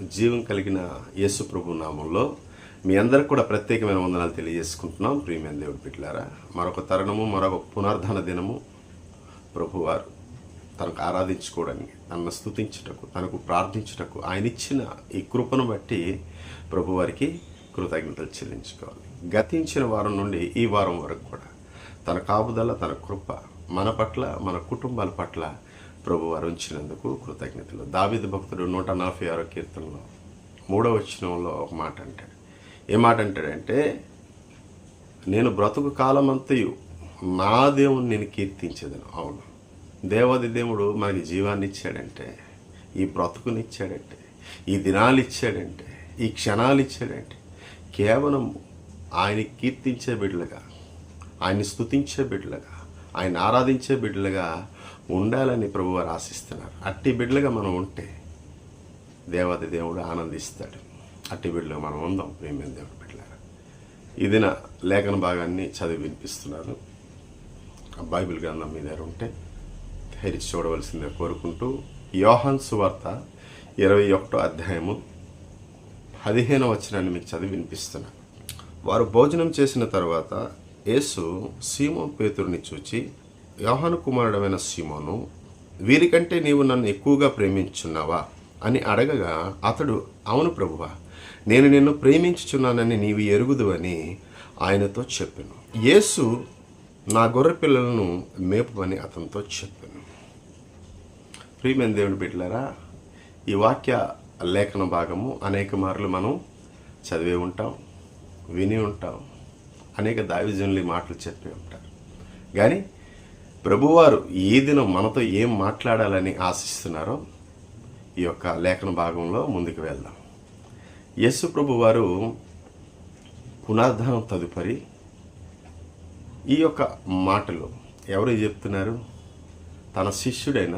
జీవం కలిగిన యేసు ప్రభు నామంలో మీ అందరికి కూడా ప్రత్యేకమైన వందనాలు తెలియజేసుకుంటున్నాం. ప్రియమైన దేవుడి బిడ్డలారా, మరొక తరుణము, మరొక పునర్ధన దినము ప్రభువారు తనకు ఆరాధించుకోవడానికి, తనను స్తుతించుటకు, తనకు ప్రార్థించుటకు ఆయన ఇచ్చిన ఈ కృపను బట్టి ప్రభువారికి కృతజ్ఞతలు చెల్లించుకోవాలి. గతించిన వారం నుండి ఈ వారం వరకు కూడా తన కాపుదల, తన కృప మన పట్ల, మన కుటుంబాల పట్ల ప్రభువారు ఉంచినందుకు కృతజ్ఞతలు. దావీదు భక్తుడు 146వ కీర్తనలో 3వ వచనంలో ఒక మాట అంటాడు. ఏ మాట అంటాడంటే, నేను బ్రతుకు కాలమంతయు నా దేవుని నేను కీర్తించేదను. అవును, దేవాది దేవుడు మనకి జీవాన్ని ఇచ్చాడంటే, ఈ బ్రతుకుని ఇచ్చాడంటే, ఈ దినాలు ఇచ్చాడంటే, ఈ క్షణాలు ఇచ్చాడంటే కేవలం ఆయన కీర్తించే బిడ్డలుగా, ఆయన్ని స్తుతించే బిడ్డలుగా, ఆయన ఆరాధించే బిడ్డలుగా ఉండాలని ప్రభువారు ఆశిస్తున్నారు. అట్టి బిడ్డలుగా మనం ఉంటే దేవాది దేవుడు ఆనందిస్తాడు. అట్టి బిడ్డలుగా మనం ఉందాం. ప్రియమైన దేవుడి బిడ్డలారా, ఈ దిన లేఖన భాగాన్ని చదివి వినిపిస్తున్నాను. బైబిల్ గ్రంథం మీ దగ్గర ఉంటే తెరిచి చూడవలసిందే కోరుకుంటూ, యోహాను సువార్త 21వ అధ్యాయము 15వ వచనాన్ని మీకు చదివి వినిపిస్తున్నాను. వారు భోజనం చేసిన తర్వాత యేసు సీమోను పేతురుని చూచి, యోహాను కుమారుడమైన సీమోను, వీరికంటే నీవు నన్ను ఎక్కువగా ప్రేమించున్నావా అని అడగగా అతడు, అవును ప్రభువా, నేను నిన్ను ప్రేమించుచున్నానని నీవు ఎరుగుదువని ఆయనతో చెప్పాను. యేసు నా గొర్రె పిల్లలను మేపమని అతనితో చెప్పాను. ప్రియమైన దేవుని బిడ్డలారా, ఈ వాక్య లేఖన భాగము అనేక మార్లు మనం చదివే ఉంటాం, విని ఉంటాం, అనేక దైవజనులు ఈ మాటలు చెప్పి ఉంటారు. కానీ ప్రభువారు ఈ దినం మనతో ఏం మాట్లాడాలని ఆశిస్తున్నారో ఈ యొక్క లేఖన భాగంలో ముందుకు వెళ్దాం. యేసు ప్రభువారు పునరుద్ధానం తదుపరి ఈ యొక్క మాటలు ఎవరు చెప్తున్నారు? తన శిష్యుడైన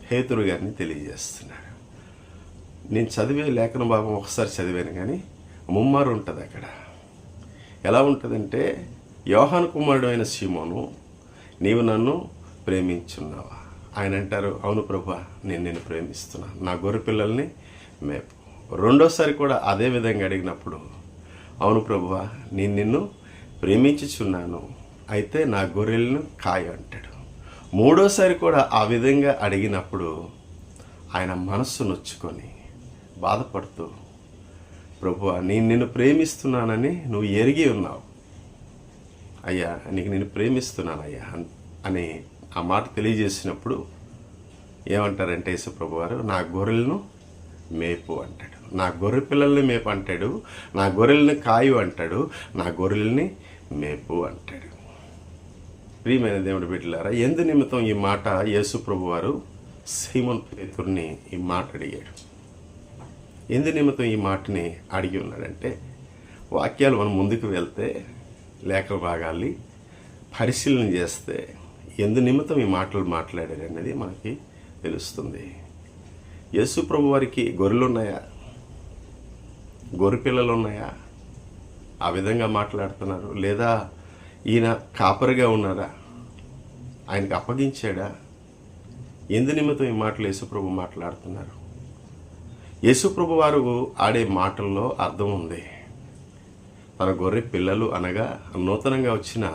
పేతురు గారిని తెలియజేస్తున్నారు. నేను చదివే లేఖన భాగం ఒకసారి చదివాను, కానీ ముమ్మారు ఉంటుంది అక్కడ. ఎలా ఉంటుందంటే, యోహాను కుమారుడు అయిన సీమోను, నీవు నన్ను ప్రేమించున్నావా? ఆయన అంటారు, అవును ప్రభువా, నేను నిన్ను ప్రేమిస్తున్నాను, నా గొర్రె పిల్లల్ని మేపు. రెండోసారి కూడా అదే విధంగా అడిగినప్పుడు, అవును ప్రభువా, నేను నిన్ను ప్రేమించుచున్నాను, అయితే నా గొర్రెలను కాయ అంటాడు. మూడోసారి కూడా ఆ విధంగా అడిగినప్పుడు ఆయన మనస్సు నొచ్చుకొని బాధపడుతూ, ప్రభువా, నేను నిన్ను ప్రేమిస్తున్నానని నువ్వు ఎరిగి ఉన్నావు అయ్యా, నీకు నేను ప్రేమిస్తున్నానయ్యా అని ఆ మాట తెలియజేసినప్పుడు ఏమంటారంటే యేసు ప్రభువారు, నా గొర్రెలను మేపు అంటాడు, నా గొర్రె పిల్లల్ని మేపు అంటాడు, నా గొర్రెల్ని కాయు అంటాడు, నా గొర్రెల్ని మేపు అంటాడు. ప్రియమైన దేవుడి బిడ్డలారా, ఎందు నిమిత్తం ఈ మాట యేసు ప్రభువారు సీమోను పేతురుని ఈ మాట అడిగాడు? ఎందు నిమిత్తం ఈ మాటని అడిగి ఉన్నాడంటే, వాక్యాలు మనం ముందుకు వెళ్తే, లేఖన భాగాల్ని పరిశీలన చేస్తే ఎందు నిమిత్తం ఈ మాటలు మాట్లాడారు అనేది మనకి తెలుస్తుంది. యేసు ప్రభు వారికి గొర్రెలు ఉన్నాయా? గొర్రె పిల్లలు ఉన్నాయా? ఆ విధంగా మాట్లాడుతున్నారు. లేదా ఈయన కాపరిగా ఉన్నారా? ఆయనకు అప్పగించాడా? ఎందు నిమిత్తం ఈ మాటలు యేసు ప్రభు మాట్లాడుతున్నారు? యేసు ప్రభు వారు ఆడే మాటల్లో అర్థం ఉంది. తన గొర్రె పిల్లలు అనగా నూతనంగా వచ్చిన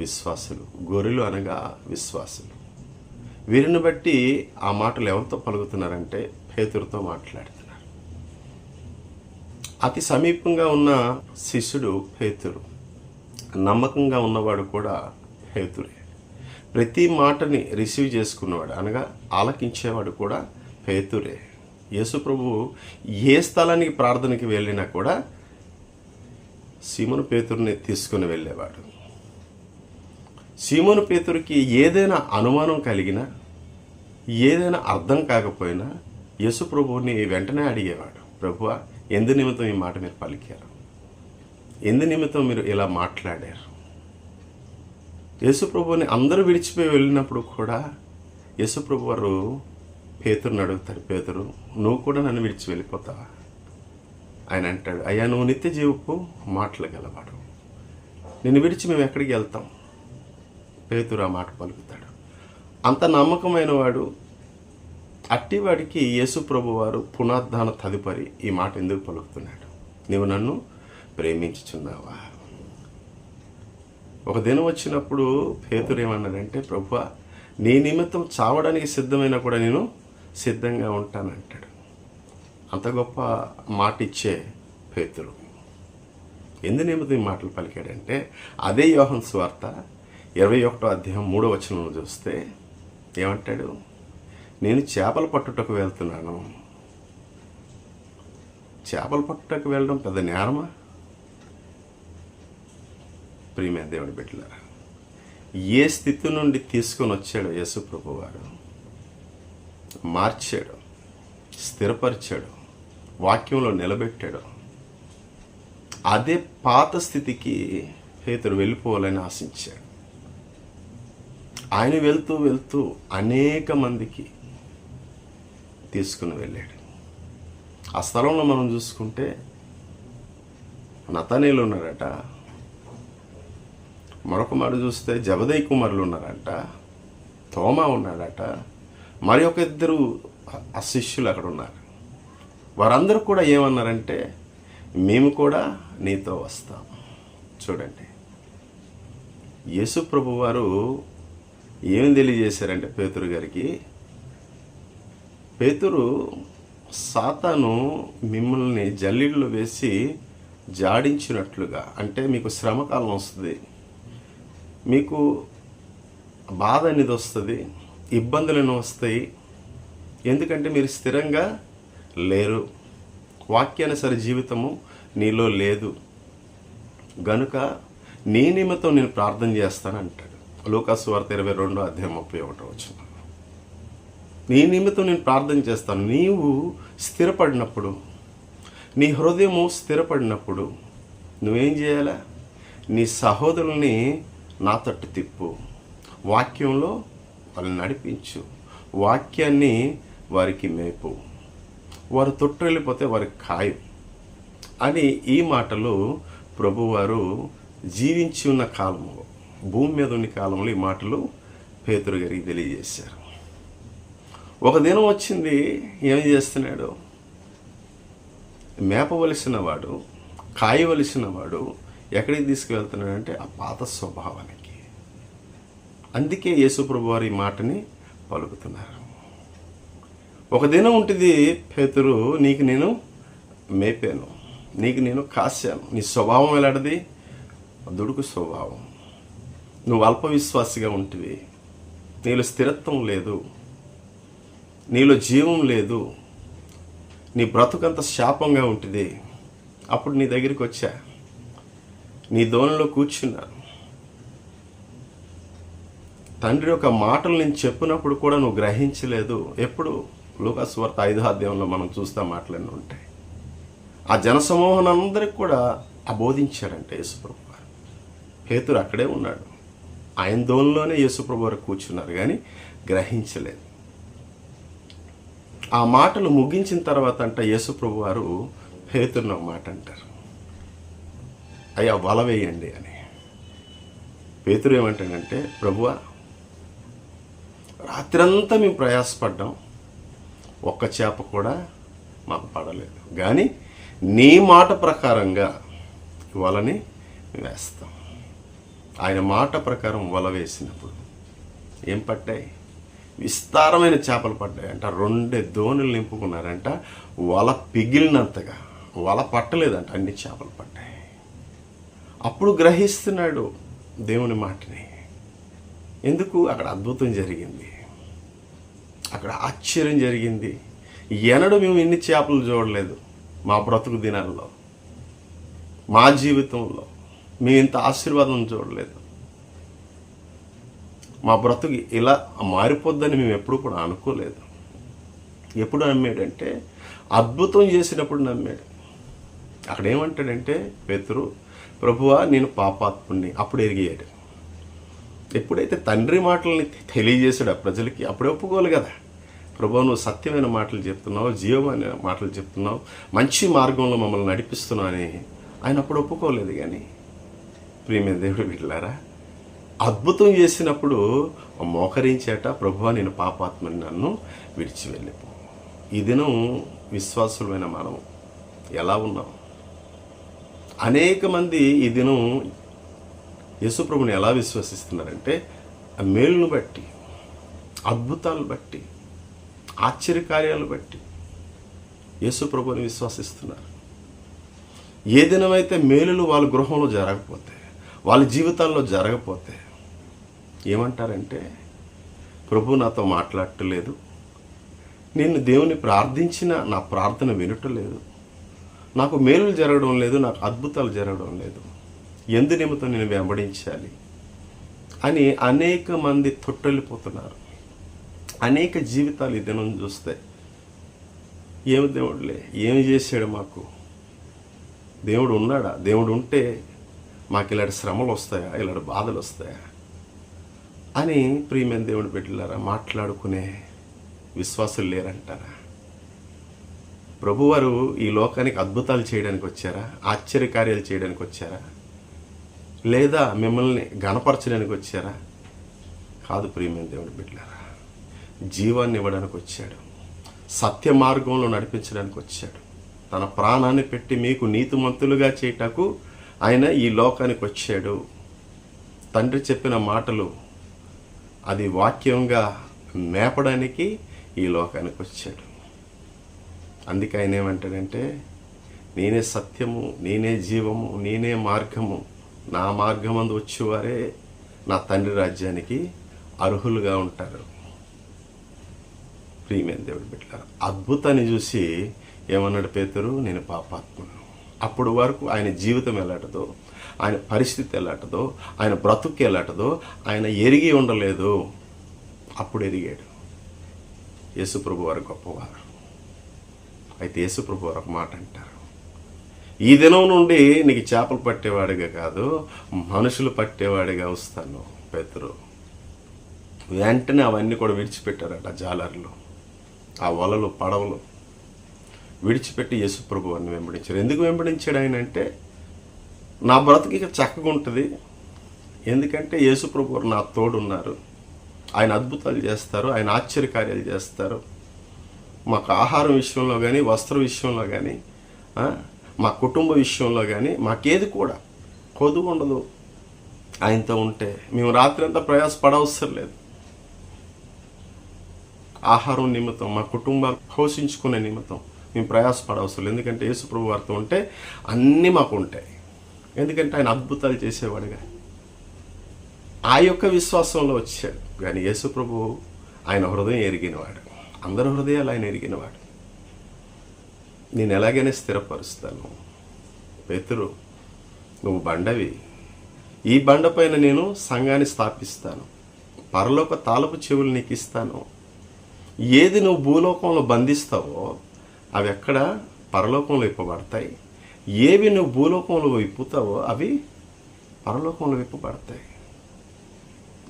విశ్వాసులు, గొర్రెలు అనగా విశ్వాసులు. వీరిని బట్టి ఆ మాటలు ఎవరితో పలుకుతున్నారంటే పేతురుతో మాట్లాడుతున్నారు. అతి సమీపంగా ఉన్న శిష్యుడు పేతురు, నమ్మకంగా ఉన్నవాడు కూడా పేతురే. ప్రతి మాటని రిసీవ్ చేసుకున్నవాడు అనగా ఆలకించేవాడు కూడా పేతురే. యేసు ప్రభు ఏ స్థలానికి ప్రార్థనకి వెళ్ళినా కూడా సీమోను పేతురుని తీసుకుని వెళ్ళేవాడు. సీమోను పేతురుకి ఏదైనా అనుమానం కలిగినా, ఏదైనా అర్థం కాకపోయినా యేసు ప్రభువుని వెంటనే అడిగేవాడు, ప్రభువా, ఎందు నిమిత్తం ఈ మాట మీరు పలికారు? ఎందు నిమిత్తం మీరు ఇలా మాట్లాడారు? యేసు ప్రభువుని అందరూ విడిచిపోయి వెళ్ళినప్పుడు కూడా యేసు ప్రభు వారు పేతురుని అడుగుతారు, పేతురు, నువ్వు కూడా నన్ను విడిచి వెళ్ళిపోతావా? ఆయన అంటాడు, అయ్యా, నువ్వు నిత్య జీవపు మాటలు గలవాడు, నిన్ను విడిచి మేము ఎక్కడికి వెళ్తాం? పేతురు ఆ మాట పలుకుతాడు. అంత నమ్మకమైన వాడు, అట్టివాడికి యేసు ప్రభువారు పునరుద్ధాన తదుపరి ఈ మాట ఎందుకు పలుకుతున్నాడు? నీవు నన్ను ప్రేమించుచున్నావా? ఒక దినం వచ్చినప్పుడు పేతురు ఏమన్నాడంటే, ప్రభువా నీ నిమిత్తం చావడానికి సిద్ధమైనా కూడా నేను సిద్ధంగా ఉంటానంటాడు. అంత గొప్ప మాట ఇచ్చే పేతురు ఎందు నిమిత్తం ఈ మాటలు పలికాడంటే, అదే యోహాను సువార్త 21వ అధ్యాయం 3వ వచనంలో చూస్తే ఏమంటాడు? నేను చేపలు పట్టుటకు వెళ్తున్నాను. చేపలు పట్టుటకు వెళ్ళడం పెద్ద నేరమా? ప్రియమైన దేవుని బిడ్డలారా, ఏ స్థితి నుండి తీసుకొని వచ్చాడో యేసు ప్రభువారు మార్చాడు, స్థిరపరిచాడు, వాక్యంలో నిలబెట్టాడు. అదే పాత స్థితికి పేతురు వెళ్ళిపోవాలని ఆశించాడు. ఆయన వెళ్తూ వెళ్తూ అనేక మందికి తీసుకుని వెళ్ళాడు. ఆ స్థలంలో మనం చూసుకుంటే నతనీయులు ఉన్నారట, మరొక మాట చూస్తే జబదయి కుమారులు ఉన్నారంట, తోమా ఉన్నాడట, మరి ఒక ఇద్దరు శిష్యులు అక్కడ ఉన్నారు. వారందరూ కూడా ఏమన్నారంటే, మేము కూడా నీతో వస్తాం. చూడండి, యేసు ప్రభు వారు ఏం తెలియజేశారంటే పేతురు గారికి, పేతురు సాతాను మిమ్మల్ని జల్లీల్లో వేసి జాడించినట్లుగా, అంటే మీకు శ్రమకాలం వస్తుంది, మీకు బాధ అనేది వస్తుంది, ఇబ్బందులను వస్తాయి. ఎందుకంటే మీరు స్థిరంగా లేరు, వాక్యానుసార జీవితము నీలో లేదు గనుక నీ నిమిత్తం నేను ప్రార్థన చేస్తాను అంటాడు. లూకాసు సువార్త 22వ అధ్యాయం 31వ వచనం. నీ నిమిత్తం నేను ప్రార్థన చేస్తాను. నీవు స్థిరపడినప్పుడు, నీ హృదయము స్థిరపడినప్పుడు నువ్వేం చేయాలా? నీ సహోదరుల్ని నా తట్టు తిప్పు, వాక్యంలో వాళ్ళని నడిపించు, వాక్యాన్ని వారికి మేపు, వారు తొట్టెళ్ళిపోతే వారికి ఖాయం అని ఈ మాటలు ప్రభువారు జీవించి ఉన్న కాలంలో, భూమి మీద ఉన్న కాలంలో ఈ మాటలు పేతురు గారికి తెలియజేశారు. ఒక దినం వచ్చింది, ఏం చేస్తున్నాడు? మేపవలసిన వాడు, కాయవలసిన వాడు ఎక్కడికి తీసుకువెళ్తున్నాడంటే ఆ పాత స్వభావానికి. అందుకే యేసు ప్రభు వారు ఈ మాటని పలుకుతున్నారు. ఒక దినం ఉంటుంది పేతురు, నీకు నేను మేపాను, నీకు నేను కాశాను. నీ స్వభావం ఎలాంటిది? దుడుకు స్వభావం. నువ్వు అల్ప విశ్వాసిగా ఉంటివి, నీలో స్థిరత్వం లేదు, నీలో జీవం లేదు, నీ బ్రతుకంత శాపంగా ఉంటుంది. అప్పుడు నీ దగ్గరికి వచ్చా, నీ దోణిలో కూర్చున్నా, తండ్రి యొక్క మాటలు నేను చెప్పినప్పుడు కూడా నువ్వు గ్రహించలేదు. ఎప్పుడు? లూకాసు సువార్త 5వ అధ్యాయంలో మనం చూస్తే మాటలన్నీ ఉంటాయి. ఆ జనసమూహం అందరికి కూడా బోధించాడంటే యేసుప్రభు వారు. పేతురు అక్కడే ఉన్నాడు, ఆయన దోణిలోనే యేసుప్రభు వారు కూర్చున్నారు, కానీ గ్రహించలేదు. ఆ మాటలు ముగించిన తర్వాత అంట యేసుప్రభు వారు పేతురుని ఒక మాట అంటారు, అయ్యా వల వేయండి అని. పేతురు ఏమంటాడంటే, ప్రభువా రాత్రంతా మేము ప్రయాసపడ్డాం, ఒక్క చేప కూడా మాకు పడలేదు, కానీ నీ మాట ప్రకారంగా వలని వేస్తాం. ఆయన మాట ప్రకారం వల వేసినప్పుడు ఏం పట్టాయి? విస్తారమైన చేపలు పడ్డాయంట. 2 దోణులు నింపుకున్నారంట. వల పిగిలినంతగా వల పట్టలేదంట, అన్ని చేపలు పడ్డాయి. అప్పుడు గ్రహిస్తున్నాడు దేవుని మాటని. ఎందుకు? అక్కడ అద్భుతం జరిగింది, అక్కడ ఆశ్చర్యం జరిగింది. ఎన్నడూ మేము ఇన్ని చేపలు చూడలేదు మా బ్రతుకు దినాల్లో, మా జీవితంలో మేము ఇంత ఆశీర్వాదం చూడలేదు. మా బ్రతుకు ఇలా మారిపోద్దని మేము ఎప్పుడు కూడా అనుకోలేదు. ఎప్పుడు నమ్మాడంటే అద్భుతం చేసినప్పుడు నమ్మాడు. అక్కడ ఏమంటాడంటే పేతురు, ప్రభువా నేను పాపాత్ముడిని. అప్పుడు ఎరిగాడు. ఎప్పుడైతే తండ్రి మాటల్ని తెలియజేశాడు ఆ ప్రజలకి, అప్పుడే ఒప్పుకోవాలి కదా. ప్రభువా నువ్వు సత్యమైన మాటలు చెప్తున్నావు, జీవమైన మాటలు చెప్తున్నావు, మంచి మార్గంలో మమ్మల్ని నడిపిస్తున్నావు అని ఆయన అప్పుడు ఒప్పుకోలేదు. కానీ ప్రియమైన దేవుడు బిడ్డలారా, అద్భుతం చేసినప్పుడు మోకరించేట, ప్రభువా నేను పాపాత్మని, నన్ను విడిచి వెళ్ళిపో. ఈ దినం విశ్వాసులమైన మనం ఎలా ఉన్నాం? అనేక మంది ఈ దినం యేసుప్రభుని ఎలా విశ్వసిస్తున్నారంటే ఆ మేలును బట్టి, అద్భుతాలు బట్టి, ఆశ్చర్యకార్యాలు బట్టి యేసుప్రభుని విశ్వసిస్తున్నారు. ఏ దినమైతే మేలులు వాళ్ళ గృహంలో జరగకపోతే, వాళ్ళ జీవితాల్లో జరగకపోతే ఏమంటారంటే, ప్రభు నాతో మాట్లాడటలేదు, నేను దేవుని ప్రార్థించిన నా ప్రార్థన వినటలేదు, నాకు మేలులు జరగడం లేదు, నాకు అద్భుతాలు జరగడం లేదు, ఎందు నిమిత్తం నేను వెంబడించాలి అని అనేక మంది తొట్టెళ్ళిపోతున్నారు. అనేక జీవితాలు ఈ దినం చూస్తే ఏమి దేవుడులే, ఏమి చేశాడు మాకు, దేవుడు ఉన్నాడా, దేవుడు ఉంటే మాకు ఇలాంటి శ్రమలు వస్తాయా, ఇలాంటి బాధలు వస్తాయా అని ప్రియమైన దేవుని బిడ్డలారా మాట్లాడుకునే విశ్వాసులు లేరంటారా? ప్రభువారు ఈ లోకానికి అద్భుతాలు చేయడానికి వచ్చారా, ఆశ్చర్యకార్యాలు చేయడానికి వచ్చారా, లేదా మిమ్మల్ని గణపరచడానికి వచ్చారా? కాదు ప్రియమైన దేవుని బిడ్డలారా, జీవాన్ని ఇవ్వడానికి వచ్చాడు, సత్య మార్గంలో నడిపించడానికి వచ్చాడు, తన ప్రాణాన్ని పెట్టి మీకు నీతిమంతులుగా చేయటకు ఆయన ఈ లోకానికి వచ్చాడు. తండ్రి చెప్పిన మాటలు అది వాక్యంగా మేపడానికి ఈ లోకానికి వచ్చాడు. అందుకే ఆయన ఏమంటాడంటే, నేనే సత్యము, నేనే జీవము, నేనే మార్గము, నా మార్గమందు వచ్చేవారే నా తండ్రి రాజ్యానికి అర్హులుగా ఉంటారు. ప్రియమైన దేవుడి బిడ్డలారా, అద్భుతాన్ని చూసి ఏమన్నాడు పేతురు, నేను పాపాత్మను. అప్పుడు వరకు ఆయన జీవితం ఎలాంటిదో, ఆయన పరిస్థితి ఎలాంటిదో, ఆయన బ్రతుకు ఎలాంటిదో ఆయన ఎరిగి ఉండలేదు. అప్పుడు ఎరిగాడు. యేసుప్రభు వారు గొప్పవారు. అయితే యేసుప్రభు వారు ఒక మాట అంటారు, ఈ దినం నుండి నీకు చేపలు పట్టేవాడిగా కాదు, మనుషులు పట్టేవాడిగా వస్తాను. పేతురు వెంటనే అవన్నీ కూడా విడిచిపెట్టారట. జాలర్లు, ఆ వలలు, పడవలు విడిచిపెట్టి యేసుప్రభు వారిని వెంబడించారు. ఎందుకు వెంబడించాడు ఆయన అంటే, నా బ్రతుకు ఇక చక్కగా ఉంటుంది, ఎందుకంటే యేసుప్రభు వారు నా తోడున్నారు, ఆయన అద్భుతాలు చేస్తారు, ఆయన ఆశ్చర్యకార్యాలు చేస్తారు. మాకు ఆహారం విషయంలో కానీ, వస్త్ర విషయంలో కానీ, మా కుటుంబ విషయంలో కానీ మాకేది కూడా కొదువు ఉండదు. ఆయనతో ఉంటే మేము రాత్రి అంతా ప్రయాసపడవసరం లేదు. ఆహారం నిమిత్తం, మా కుటుంబాలు పోషించుకునే నిమిత్తం మేము ప్రయాసపడవసరం లేదు. ఎందుకంటే యేసుప్రభు వారితో ఉంటే అన్నీ మాకు ఉంటాయి. ఎందుకంటే ఆయన అద్భుతాలు చేసేవాడుగా. ఆ యొక్క విశ్వాసంలో వచ్చాడు. కానీ యేసుప్రభు ఆయన హృదయం ఎరిగినవాడు, అందరి హృదయాలు ఆయన ఎరిగినవాడు. నేను ఎలాగైనా స్థిరపరుస్తాను. పేతురు, నువ్వు బండవి, ఈ బండపైన నేను సంఘాన్ని స్థాపిస్తాను, పరలోక తాళపు చెవులు నీకు ఇస్తాను. ఏది నువ్వు భూలోకంలో బంధిస్తావో అవి ఎక్కడ పరలోకంలో విప్పబడతాయి, ఏవి నువ్వు భూలోకంలో విప్పుతావో అవి పరలోకంలో విప్పబడతాయి.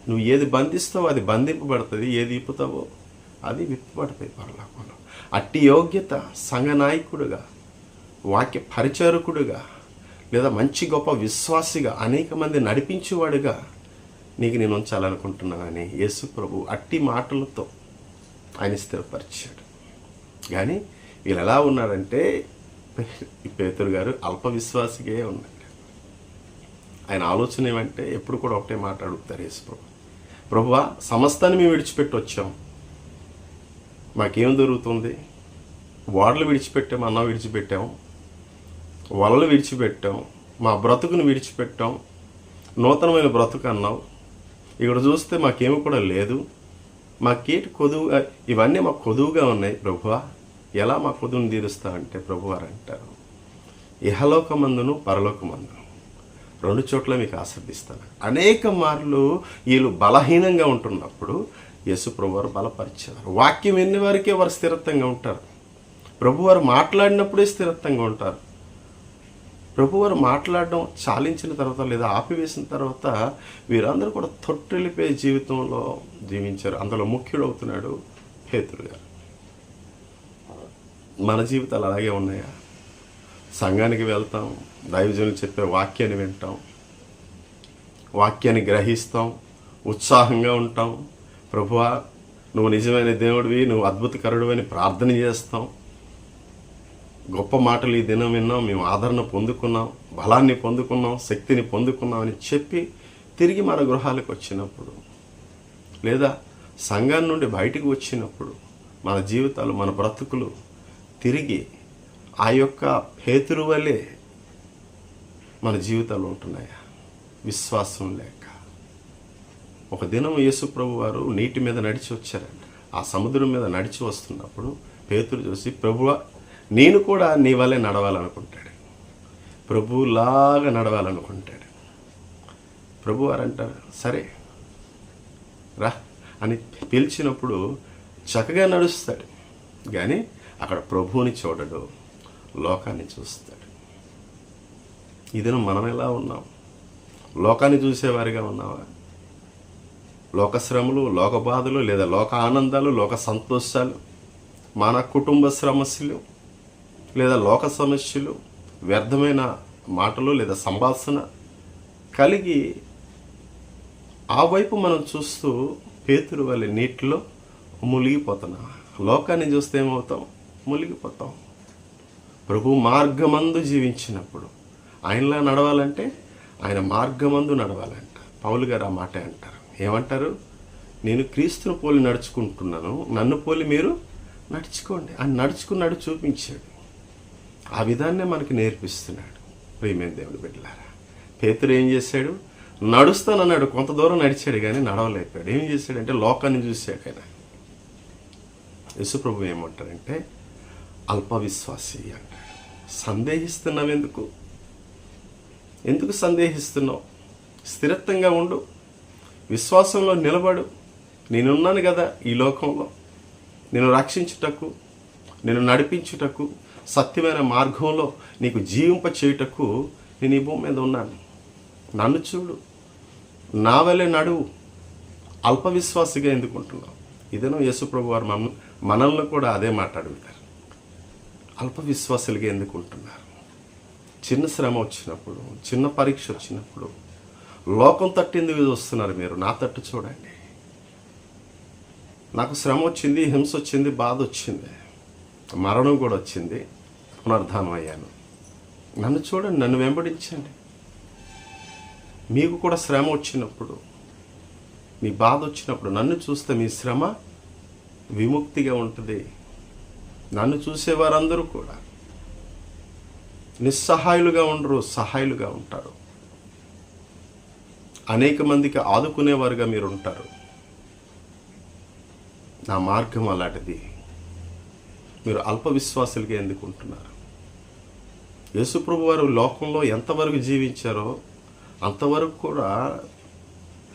నువ్వు ఏది బంధిస్తావో అది బంధింపబడుతుంది, ఏది విప్పుతావో అది విప్పబడతాయి పరలోకంలో. అట్టి యోగ్యత సంఘ నాయకుడుగా, వాక్య పరిచారకుడుగా, లేదా మంచి గొప్ప విశ్వాసిగా, అనేక మంది నడిపించేవాడుగా నీకు నేను ఉంచాలనుకుంటున్నానని యేసు ప్రభు అట్టి మాటలతో ఆయన స్థిరపరిచాడు. కానీ వీళ్ళు ఎలా ఉన్నారంటే, ఈ పేతురు గారు అల్ప విశ్వాసిగా ఉన్నాడు. ఆయన ఆలోచన ఏమంటే ఎప్పుడు కూడా ఒకటే మాట అడుగుతారు యేసు ప్రభు, ప్రభువా సమస్తాన్ని మేము విడిచిపెట్టి వచ్చాం, మాకేం దొరుకుతుంది? ఓడలు విడిచిపెట్టాం, అన్నం విడిచిపెట్టాం, వలలు విడిచిపెట్టాం, మా బ్రతుకును విడిచిపెట్టాం, నూతనమైన బ్రతుకు అన్నావు, ఇక్కడ చూస్తే మాకేమి కూడా లేదు, మాకేటి కొదువుగా, ఇవన్నీ మాకు కొదువుగా ఉన్నాయి ప్రభువా, ఎలా మా కొదువును తీరుస్తావంటే ప్రభువారు అంటారు, ఇహలోకమందును పరలోకమందును రెండు చోట్ల మీకు ఆశ్రదిస్తాను. అనేక మార్లు వీళ్ళు బలహీనంగా ఉంటున్నప్పుడు యేసు ప్రభువారు బలపరిచారు. వాక్యం విన్న వారికే వారు స్థిరత్వంగా ఉంటారు. ప్రభువారు మాట్లాడినప్పుడే స్థిరత్వంగా ఉంటారు. ప్రభువారు మాట్లాడడం చాలించిన తర్వాత లేదా ఆపివేసిన తర్వాత వీరందరూ కూడా తొట్టెలిపోయే జీవితంలో జీవించారు. అందులో ముఖ్యుడవుతున్నాడు పేతురు గారు. మన జీవితాలు అలాగే ఉన్నాయా? సంఘానికి వెళ్తాం, దైవజనులు చెప్పే వాక్యాన్ని వింటాం, వాక్యాన్ని గ్రహిస్తాం, ఉత్సాహంగా ఉంటాం. ప్రభువా, నువ్వు నిజమైన దేవుడివి, నువ్వు అద్భుతకరుడు అని ప్రార్థన చేస్తాం. గొప్ప మాటలు ఈ దినం విన్నాం, మేము ఆదరణ పొందుకున్నాం, బలాన్ని పొందుకున్నాం, శక్తిని పొందుకున్నాం అని చెప్పి తిరిగి మన గృహాలకు వచ్చినప్పుడు, లేదా సంఘం నుండి బయటికి వచ్చినప్పుడు మన జీవితాలు, మన బ్రతుకులు తిరిగి ఆ యొక్క పేతురు వలె మన జీవితాలు ఉంటున్నాయా? విశ్వాసం లేక. ఒక దినం యేసు ప్రభు వారు నీటి మీద నడిచి వచ్చారంట. ఆ సముద్రం మీద నడిచి వస్తున్నప్పుడు పేతురు చూసి, ప్రభువా, నేను కూడా నీ వల్లే నడవాలనుకుంటాడు, ప్రభువులాగా నడవాలనుకుంటాడు. ప్రభువారు అంటారు, సరే రా అని పిలిచినప్పుడు చక్కగా నడుస్తాడు, కానీ అక్కడ ప్రభువుని చూడడు, లోకాన్ని చూస్తాడు. ఇదిన మనం ఎలా ఉన్నాం? లోకాన్ని చూసేవారిగా ఉన్నావా? లోక శ్రమలు, లోక బాధలు, లేదా లోక ఆనందాలు, లోక సంతోషాలు, మన కుటుంబ సమస్యలు, లేదా లోక సమస్యలు, వ్యర్థమైన మాటలు లేదా సంభాషణ కలిగి ఆ వైపు మనం చూస్తూ పేతురు వలె నీటిలో మునిగిపోతున్నాం. లోకాన్ని చూస్తే ఏమవుతాం? మునిగిపోతాం. ప్రభు మార్గమందు జీవించినప్పుడు, ఆయనలా నడవాలంటే ఆయన మార్గమందు నడవాలంట. పౌలు గారు ఆ మాట అంటారు. ఏమంటారు? నేను క్రీస్తును పోలి నడుచుకుంటున్నాను, నన్ను పోలి మీరు నడుచుకోండి అని నడుచుకున్నాడు, చూపించాడు. ఆ విధాన్నే మనకి నేర్పిస్తున్నాడు. ప్రియమైన దేవుని బిడ్డలారా, పేతురు ఏం చేశాడు? నడుస్తానన్నాడు, కొంత దూరం నడిచాడు, కానీ నడవలేకపోయాడు. ఏం చేశాడంటే లోకాన్ని చూశాడు. ఆయన యేసుప్రభు ఏమంటారంటే అల్ప విశ్వాసి అంటాడు. సందేహిస్తున్నావు ఎందుకు? ఎందుకు సందేహిస్తున్నావు? స్థిరత్వంగా ఉండు, విశ్వాసంలో నిలబడు. నేనున్నాను కదా ఈ లోకంలో, నేను రక్షించుటకు, నేను నడిపించుటకు, సత్యమైన మార్గంలో నీకు జీవింప చేయుటకు నేను ఈ భూమి మీద ఉన్నాను. నన్ను చూడు, నా వలె నడువు. అల్ప విశ్వాసిగా ఎందుకుంటున్నావు? ఇదేనో యేసుప్రభు వారు మనల్ని కూడా అదే మాట అడుగుతారు. అల్ప విశ్వాసులుగా ఎందుకుంటున్నారు? చిన్న శ్రమ వచ్చినప్పుడు, చిన్న పరీక్ష వచ్చినప్పుడు లోకం తట్టింది వస్తున్నారు మీరు. నా తట్టు చూడండి. నాకు శ్రమ వచ్చింది, హింస వచ్చింది, బాధ వచ్చింది, మరణం కూడా వచ్చింది, పునరుద్ధానం అయ్యాను. నన్ను చూడండి, నన్ను వెంబడించండి. మీకు కూడా శ్రమ వచ్చినప్పుడు, మీ బాధ వచ్చినప్పుడు నన్ను చూస్తే మీ శ్రమ విముక్తిగా ఉంటుంది. నన్ను చూసేవారందరూ కూడా నిస్సహాయులుగా ఉండరు, సహాయులుగా ఉంటారు. అనేక మందికి ఆదుకునేవారుగా మీరు ఉంటారు. నా మార్గం అలాంటిది. మీరు అల్ప విశ్వాసులుగా ఎందుకు ఉంటున్నారు? యేసుప్రభు వారు లోకంలో ఎంతవరకు జీవించారో అంతవరకు కూడా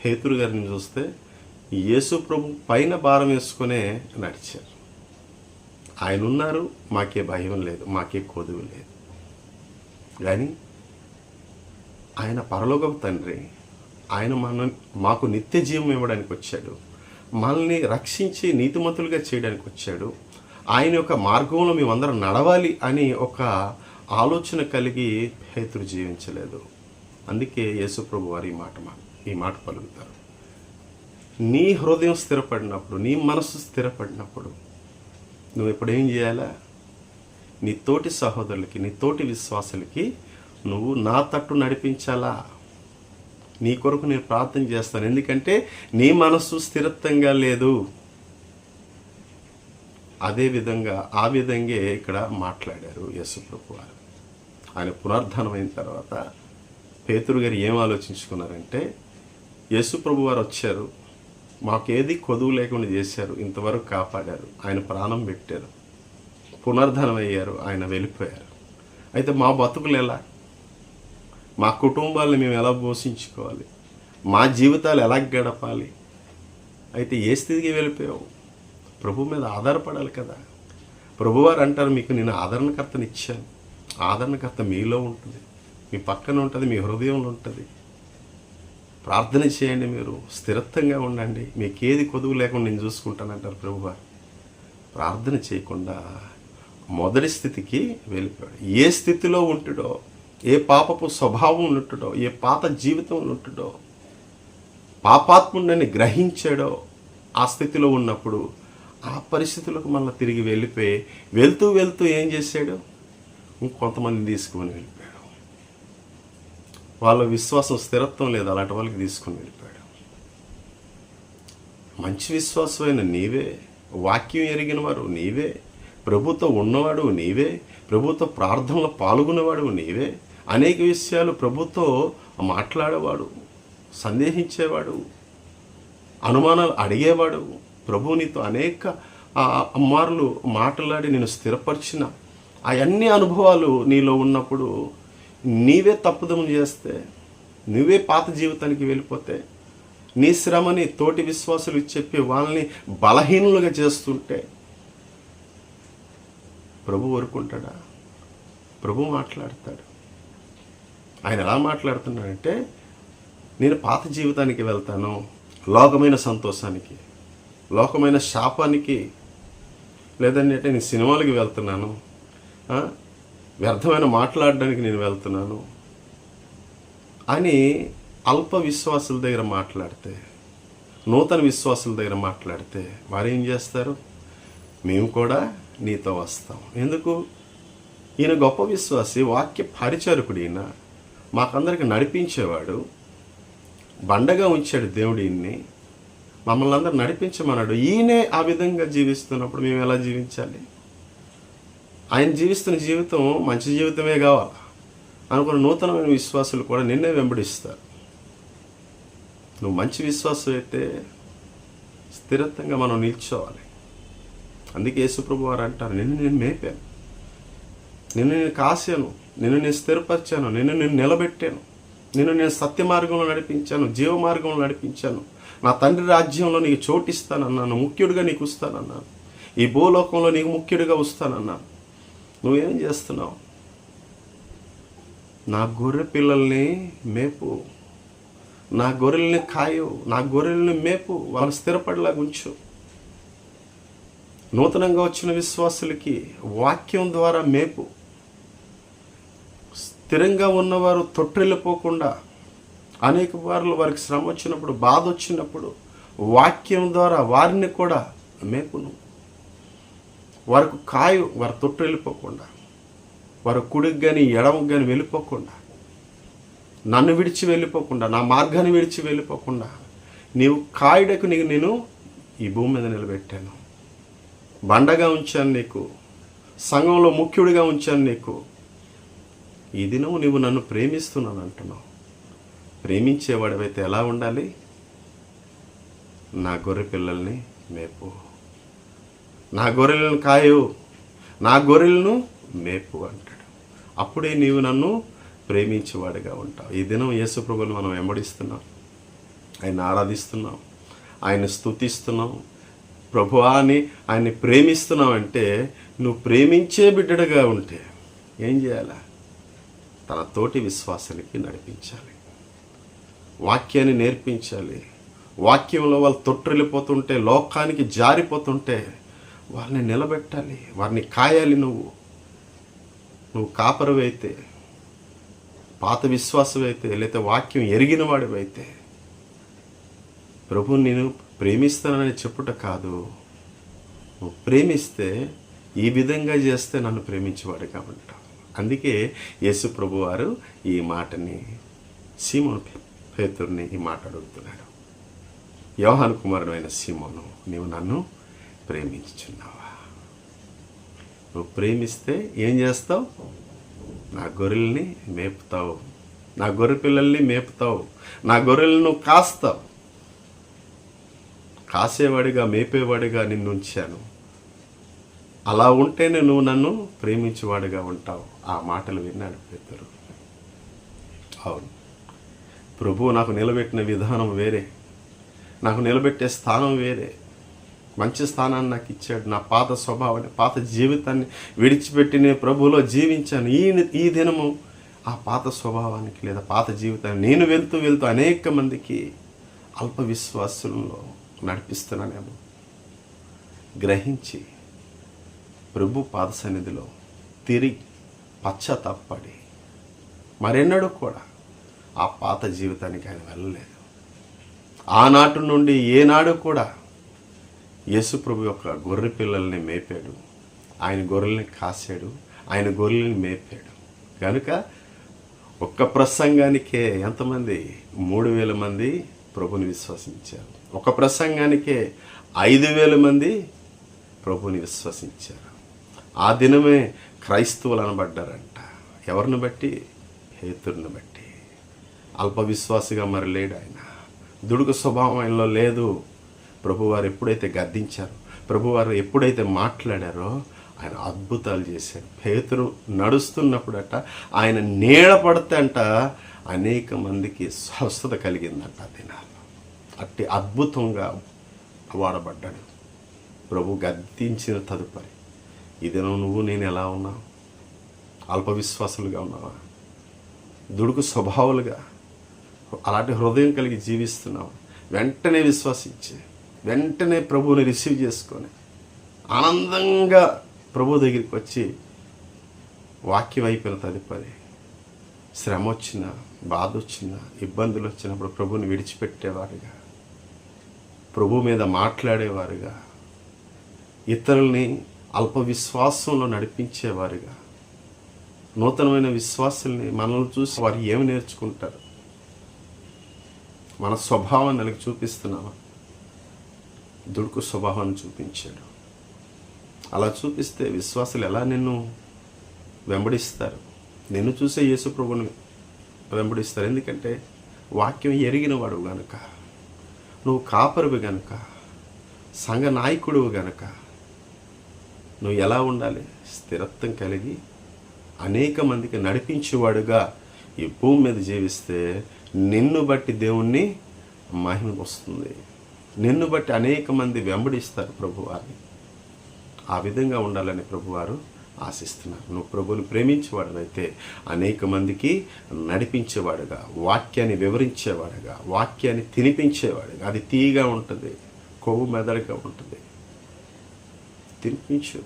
పేతురు గారిని చూస్తే యేసుప్రభు పైన భారం వేసుకునే నడిచారు. ఆయన ఉన్నారు, మాకే భయం లేదు, మాకే కొదువు లేదు. కానీ ఆయన పరలోకపు తండ్రి, ఆయన మాకు నిత్య జీవం ఇవ్వడానికి వచ్చాడు, మనల్ని రక్షించి నీతిమంతులుగా చేయడానికి వచ్చాడు. ఆయన యొక్క మార్గంలో మేమందరం నడవాలి అని ఒక ఆలోచన కలిగి పేతురు జీవించలేదు. అందుకే యేసుప్రభు వారు ఈ మాట పలుకుతారు. నీ హృదయం స్థిరపడినప్పుడు, నీ మనసు స్థిరపడినప్పుడు నువ్వు ఇప్పుడు ఏం చేయాలా? నీ తోటి సహోదరులకి, నీ తోటి విశ్వాసులకి నువ్వు నా తట్టు నడిపించాలా. నీ కొరకు నేను ప్రార్థన చేస్తాను, ఎందుకంటే నీ మనస్సు స్థిరత్వంగా లేదు. ఆ విధంగా ఇక్కడ మాట్లాడారు యేసుప్రభు వారు. ఆయన పునరుద్ధానం అయిన తర్వాత పేతురు గారు ఏం ఆలోచించుకున్నారంటే, యేసుప్రభు వారు వచ్చారు, మాకేది కొదువు లేకుండా చేశారు, ఇంతవరకు కాపాడారు, ఆయన ప్రాణం పెట్టారు, పునరుద్ధానం అయ్యారు, ఆయన వెళ్ళిపోయారు. అయితే మా బతుకులు ఎలా? మా కుటుంబాలను మేము ఎలా పోషించుకోవాలి? మా జీవితాలు ఎలా గడపాలి? అయితే ఏ స్థితికి వెళ్ళిపోయావు? ప్రభు మీద ఆధారపడాలి కదా. ప్రభువారు అంటారు, మీకు నేను ఆదరణకర్తని ఇచ్చాను. ఆదరణకర్త మీలో ఉంటుంది, మీ పక్కన ఉంటుంది, మీ హృదయంలో ఉంటుంది. ప్రార్థన చేయండి, మీరు స్థిరత్వంగా ఉండండి, మీకేది కొదువు లేకుండా నేను చూసుకుంటానంటారు ప్రభువారు. ప్రార్థన చేయకుండా మొదటి స్థితికి వెళ్ళిపోయాడు. ఏ స్థితిలో ఉంటుడో, ఏ పాపపు స్వభావం ఉంటుడో, ఏ పాత జీవితం ఉంటుడో పాపాత్ముడని గ్రహించాడో ఆ స్థితిలో ఉన్నప్పుడు ఆ పరిస్థితులకు మళ్ళీ తిరిగి వెళ్ళిపోయి వెళ్తూ వెళ్తూ ఏం చేశాడు, ఇంకొంతమందిని తీసుకుని వెళ్ళిపోయాడు. వాళ్ళ విశ్వాసం స్థిరత్వం లేదు, అలాంటి వాళ్ళకి తీసుకుని వెళ్ళిపోయాడు. మంచి విశ్వాసమైన నీవే, వాక్యం ఎరిగిన వారు నీవే, ప్రభుతో ఉన్నవాడు నీవే, ప్రభుతో ప్రార్థనలో పాల్గొనేవాడు నీవే, అనేక విషయాలు ప్రభుతో మాట్లాడేవాడు, సందేహించేవాడు, అనుమానాలు అడిగేవాడు. ప్రభు నీతో అనేక మార్లు మాట్లాడి నేను స్థిరపరిచిన అవన్నీ అనుభవాలు నీలో ఉన్నప్పుడు నీవే తప్పుదం చేస్తే, నువ్వే పాత జీవితానికి వెళ్ళిపోతే, నీ శ్రమని తోటి విశ్వాసులు చెప్పి వాళ్ళని బలహీనులుగా చేస్తుంటే ప్రభు ఊరుకుంటాడా? ప్రభు మాట్లాడతాడు. ఆయన ఎలా మాట్లాడుతున్నాడంటే, నేను పాత జీవితానికి వెళ్తాను, లోకమైన సంతోషానికి, లోకమైన శాపానికి, లేదంటే నేను సినిమాలకి వెళ్తున్నాను, వ్యర్థమైన మాట్లాడడానికి నేను వెళ్తున్నాను అని అల్ప విశ్వాసుల దగ్గర మాట్లాడితే, నూతన విశ్వాసుల దగ్గర మాట్లాడితే వారు ఏం చేస్తారు? మేము కూడా నీతో వస్తాం. ఎందుకు? ఈయన గొప్ప విశ్వాసి, వాక్య పరిచారకుడు, ఈయన మాకందరికి నడిపించేవాడు, బండగా ఉంచాడు దేవుడు, ఈయన్ని మమ్మల్ని అందరూ నడిపించమన్నాడు. ఈయనే ఆ విధంగా జీవిస్తున్నప్పుడు మేము ఎలా జీవించాలి? ఆయన జీవిస్తున్న జీవితం మంచి జీవితమే కావాలి అనుకున్న నూతనమైన విశ్వాసులు కూడా నిన్నే వెంబడిస్తారు. నువ్వు మంచి విశ్వాసం అయితే స్థిరత్వంగా మనం నిల్చోవాలి. అందుకే యేసుప్రభు వారు అంటారు, నిన్ను నేను మేపాను, నిన్ను నేను కాశాను, నిన్ను నేను స్థిరపరిచాను, నిన్ను నేను నిలబెట్టాను, నిన్ను నేను సత్య మార్గంలో నడిపించాను, జీవ మార్గంలో నడిపించాను, నా తండ్రి రాజ్యంలో నీకు చోటిస్తానన్నాను, ముఖ్యుడిగా నీకు వస్తానన్నాను, ఈ భూలోకంలో నీకు ముఖ్యుడిగా వస్తానన్నాను. నువ్వేం చేస్తున్నావు? నా గొర్రె పిల్లల్ని మేపు, నా గొర్రెల్ని కాయు, నా గొర్రెల్ని మేపు, వాళ్ళని స్థిరపడేలాగా ఉంచు. నూతనంగా వచ్చిన విశ్వాసులకి వాక్యం ద్వారా మేపు. స్థిరంగా ఉన్నవారు తొట్టిల్లిపోకుండా అనేక వారు వారికి శ్రమ వచ్చినప్పుడు, బాధ వచ్చినప్పుడు వాక్యం ద్వారా వారిని కూడా మేపును. వారికి కాయు, వారు తొట్టిల్లిపోకుండా, వారు కుడికి కానీ ఎడమకు కానీ వెళ్ళిపోకుండా, నన్ను విడిచి వెళ్ళిపోకుండా, నా మార్గాన్ని విడిచి వెళ్ళిపోకుండా నీవు కాయుడకు నేను ఈ భూమి మీద నిలబెట్టాను, బండగా ఉంచాను, నీకు సంఘంలో ముఖ్యుడిగా ఉంచాను. నీకు ఈ దినం నువ్వు నన్ను ప్రేమిస్తున్నాను అంటున్నావు. ప్రేమించేవాడివైతే ఎలా ఉండాలి? నా గొర్రె పిల్లల్ని మేపు, నా గొర్రెలను కాయు, నా గొర్రెలను మేపు అంటాడు. అప్పుడే నీవు నన్ను ప్రేమించేవాడిగా ఉంటావు. ఈ దినం యేసు ప్రభువుని మనం వెంబడిస్తున్నాం, ఆయన ఆరాధిస్తున్నాం, ఆయన స్తుతిస్తున్నాం, ప్రభువా అని ఆయన్ని ప్రేమిస్తున్నావు. అంటే నువ్వు ప్రేమించే బిడ్డడుగా ఉంటే ఏం చేయాలా? తన తోటి విశ్వాసానికి నడిపించాలి, వాక్యాన్ని నేర్పించాలి. వాక్యంలో వాళ్ళు తొట్టిల్లిపోతుంటే, లోకానికి జారిపోతుంటే వాళ్ళని నిలబెట్టాలి, వారిని కాయాలి. నువ్వు కాపరువైతే, పాత విశ్వాసమైతే, లేకపోతే వాక్యం ఎరిగిన వాడివైతే, ప్రభువుని నేను ప్రేమిస్తానని చెప్పుట కాదు, నువ్వు ప్రేమిస్తే ఈ విధంగా చేస్తే నన్ను ప్రేమించేవాడుగా ఉంటావు. అందుకే యేసు ప్రభు వారు ఈ మాటని సీమోను పేతురుని ఈ మాట అడుగుతున్నాడు. యోహాను కుమారుడైన సీమోను, నీవు నన్ను ప్రేమించుచున్నావా? నువ్వు ప్రేమిస్తే ఏం చేస్తావు? నా గొర్రెల్ని మేపుతావు, నా గొర్రె పిల్లల్ని మేపుతావు, నా గొర్రెలను కాస్తావు. కాసేవాడిగా, మేపేవాడిగా నిన్ను ఉంచాను. అలా ఉంటేనే నువ్వు నన్ను ప్రేమించేవాడిగా ఉంటావు. ఆ మాటలు విన్నాడు పేతురు. అవును, ప్రభువు నాకు నిలబెట్టిన విధానం వేరే, నాకు నిలబెట్టే స్థానం వేరే, మంచి స్థానాన్ని నాకు ఇచ్చాడు. నా పాత స్వభావాన్ని, పాత జీవితాన్ని విడిచిపెట్టి నేను ప్రభువులో జీవించాను. ఈ దినము ఆ పాత స్వభావానికి లేదా పాత జీవితాన్ని నేను వెళ్తూ అనేక మందికి అల్ప విశ్వాసంలో నడిపిస్తున్నానేమో గ్రహించి ప్రభు పాద సన్నిధిలో తిరిగి పశ్చాత్తాపడి మరెన్నడూ కూడా ఆ పాత జీవితానికి ఆయన వెళ్ళలేదు. ఆనాటి నుండి ఏనాడు కూడా యేసు ప్రభు యొక్క గొర్రె పిల్లల్ని మేపాడు, ఆయన గొర్రెల్ని కాశాడు, ఆయన గొర్రెల్ని మేపాడు. కనుక ఒక్క ప్రసంగానికే ఎంతమంది? 3,000 మంది ప్రభుని విశ్వసించారు. ఒక ప్రసంగానికే 5,000 మంది ప్రభుని విశ్వసించారు. ఆ దినమే క్రైస్తవులు అనబడ్డారంట. ఎవరిని బట్టి? హేతుడిని బట్టి. అల్ప విశ్వాసిగా మరి లేడు ఆయన. దుడుకు స్వభావం ఆయనలో లేదు. ప్రభువారు ఎప్పుడైతే గద్దించారో, ప్రభువారు ఎప్పుడైతే మాట్లాడారో ఆయన అద్భుతాలు చేశాడు. పేతురు నడుస్తున్నప్పుడట ఆయన నీడ పడితే అంట అనేక మందికి స్వస్థత కలిగిందంట దినాల్లో. అట్టి అద్భుతంగా వాడబడ్డాడు. ప్రభు గద్దించిన తదుపరి ఈ దినం నువ్వు నేను ఎలా ఉన్నావు? అల్ప విశ్వాసులుగా ఉన్నావా? దుడుకు స్వభావాలుగా అలాంటి హృదయం కలిగి జీవిస్తున్నావు? వెంటనే విశ్వసించి వెంటనే ప్రభువుని రిసీవ్ చేసుకొని ఆనందంగా ప్రభు దగ్గరికి వచ్చి వాక్యం అయిపోయిన తదుపరి శ్రమ వచ్చినా, బాధ వచ్చినా, ఇబ్బందులు వచ్చినప్పుడు ప్రభువుని విడిచిపెట్టేవారుగా, ప్రభు మీద మాట్లాడేవారుగా, ఇతరుల్ని అల్ప విశ్వాసంలో నడిపించేవారుగా, నూతనమైన విశ్వాసుల్ని మనల్ని చూసి వారు ఏమి నేర్చుకుంటారు? మన స్వభావాన్ని నెలకు చూపిస్తున్నామా? దుడుకు స్వభావాన్ని చూపించాడు. అలా చూపిస్తే విశ్వాసులు ఎలా నిన్ను వెంబడిస్తారు? నిన్ను చూసే యేసు ప్రభువుని వెంబడిస్తారు. ఎందుకంటే వాక్యం ఎరిగిన వాడు గనుక, నువ్వు కాపరివి గనుక, సంఘ నాయకుడు గనుక నువ్వు ఎలా ఉండాలి? స్థిరత్వం కలిగి అనేక మందికి నడిపించేవాడుగా ఈ భూమి మీద జీవిస్తే నిన్ను బట్టి దేవుణ్ణి మహిమ వస్తుంది. నిన్ను బట్టి అనేక మంది వెంబడిస్తారు ప్రభువారిని. ఆ విధంగా ఉండాలని ప్రభువారు ఆశిస్తున్నారు. నువ్వు ప్రభువుని ప్రేమించేవాడనైతే అనేక మందికి నడిపించేవాడుగా, వాక్యాన్ని వివరించేవాడుగా, వాక్యాన్ని తినిపించేవాడుగా. అది తీయగా ఉంటుంది, కొవ్వు మెదడుగా ఉంటుంది. తినిపించు.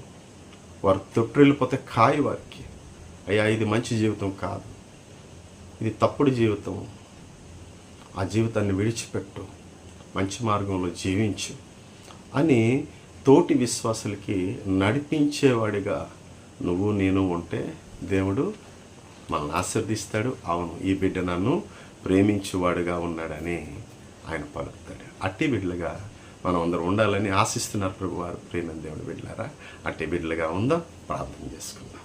వారు తొట్టిల్లిపోతే కాయి వారికి, అయ్యా ఇది మంచి జీవితం కాదు, ఇది తప్పుడు జీవితం, ఆ జీవితాన్ని విడిచిపెట్టు, మంచి మార్గంలో జీవించు అని తోటి విశ్వాసులకి నడిపించేవాడిగా నువ్వు నేను ఉంటే దేవుడు మనల్ని ఆశీర్దిస్తాడు. అవును, ఈ బిడ్డ నన్ను ప్రేమించేవాడుగా ఉన్నాడని ఆయన పలుకుతాడు. అట్టి బిడ్డలుగా మనం అందరూ ఉండాలని ఆశిస్తున్నారు ప్రభువారు. ప్రేమ దేవుడు బిడ్డలారా, అట్టి బిడ్డలుగా ఉందాం. ప్రార్థన చేసుకుందాం.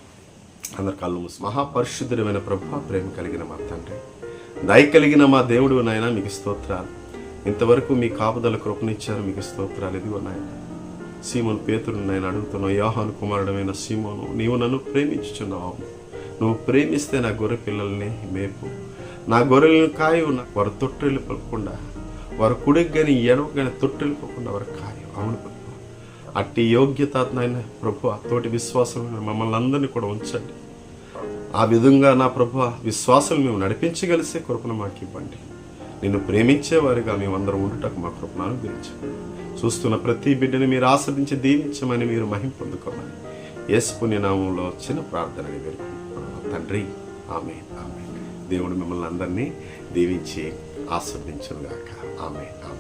అందరు కళ్ళు మూసి. మహాపరిశుద్ధుడమైన ప్రభు, ప్రేమ కలిగిన మా తండ్రి, దయ కలిగిన మా దేవుడు నాయన, మీకు స్తోత్రాలు. ఇంతవరకు మీ కాపుదల కృపనిచ్చారు, మీకు స్తోత్రాలు. ఇదిగో నాయన, సీమోను పేతురుని నేను అడుగుతున్నావు, యోహాను కుమారుడమైన సీమోను, నీవు నన్ను ప్రేమించుచున్నావు. నువ్వు ప్రేమిస్తే నా గొర్రె పిల్లల్ని మేపు, నా గొర్రెలను కాయు. వారు తొట్టెలు పలకుండా, వారు కుడికి కానీ ఎడవకు కానీ తొట్టెలు పలకుండా వారు కాయు. అవును ప్రభు, అట్టి యోగ్యత నాయన ప్రభు తోటి విశ్వాసం మమ్మల్ని అందరినీ కూడా ఉంచండి. ఆ విధంగా నా ప్రభు విశ్వాసాలు మేము నడిపించగలిసే కృపను మాకు ఇవ్వండి. నిన్ను ప్రేమించేవారుగా మేమందరం ఉండుటకు మా కృపను అనుగ్రహించండి. చూస్తున్న ప్రతి బిడ్డని మీరు ఆస్వాదించి దీవించమని, మీరు మహిమ పొందుకోమని యేసు పుణ్యనామంలో చిన్న ప్రార్థనని వేడుకుంటున్నాను తండ్రి. ఆమేన్, ఆమేన్. దేవుడు మిమ్మల్ని అందరినీ దీవించి ఆస్వాదించునుగాక. ఆమేన్, ఆమేన్.